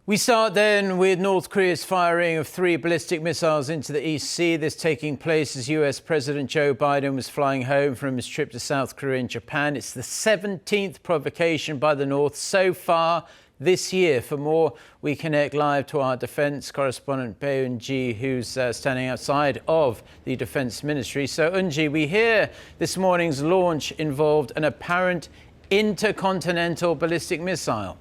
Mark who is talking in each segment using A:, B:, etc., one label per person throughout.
A: We start then with North Korea's firing of 3 ballistic missiles into the East Sea. This taking place as US President Joe Biden was flying home from his trip to South Korea and Japan. It's the 17th provocation by the North so far this year. For more, we connect live to our defence correspondent Bae Eun-ji, who's standing outside of the Defence Ministry. So, Eun-ji, we hear this morning's launch involved an apparent intercontinental ballistic missile.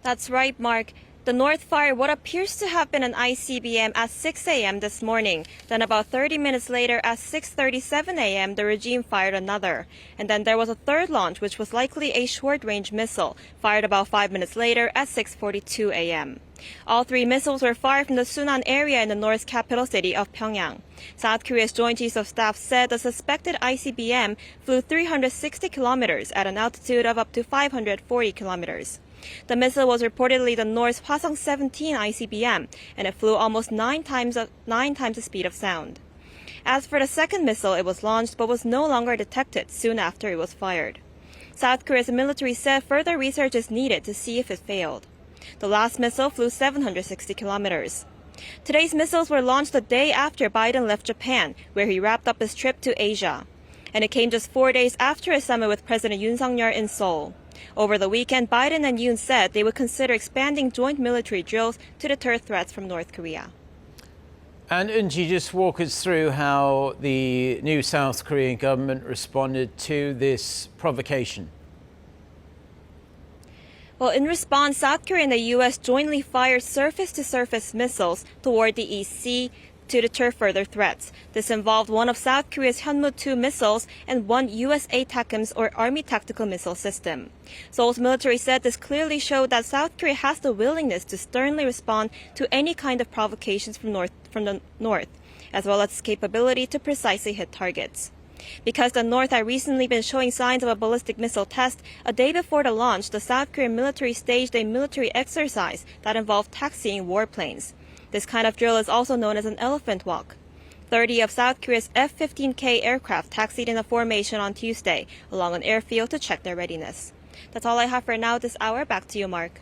B: That's right, Mark. The North fired what appears to have been an ICBM at 6 a.m. this morning. Then about 30 minutes later at 6:37 a.m., the regime fired another. And then there was a third launch, which was likely a short-range missile, fired about 5 minutes later at 6:42 a.m. All 3 missiles were fired from the Sunan area in the North's capital city of Pyeongyang. South Korea's Joint Chiefs of Staff said the suspected ICBM flew 360 kilometers at an altitude of up to 540 kilometers. The missile was reportedly the North's Hwasong-17 ICBM, and it flew almost 9 times the speed of sound. As for the second missile, it was launched but was no longer detected soon after it was fired. South Korea's military said further research is needed to see if it failed. The last missile flew 760 kilometers. Today's missiles were launched the day after Biden left Japan, where he wrapped up his trip to Asia. And it came just 4 days after a summit with President Yoon in Seoul. Over the weekend, Biden and Yoon said they would consider expanding joint military drills to deter threats from North Korea.
A: And Eun-ji, just walk us through how the new South Korean government responded to this provocation.
B: Well, in response, South Korea and the U.S. jointly fired surface-to-surface missiles toward the East Sea to deter further threats. This involved one of South Korea's Hyunmoo-2 missiles and one U.S. ATACMS or Army Tactical Missile System. Seoul's military said this clearly showed that South Korea has the willingness to sternly respond to any kind of provocations from the North, as well as its capability to precisely hit targets. Because the North had recently been showing signs of a ballistic missile test, a day before the launch, the South Korean military staged a military exercise that involved taxiing warplanes. This kind of drill is also known as an elephant walk. 30 of South Korea's F-15K aircraft taxied in a formation on Tuesday along an airfield to check their readiness. That's all I have for now this hour. Back to you, Mark.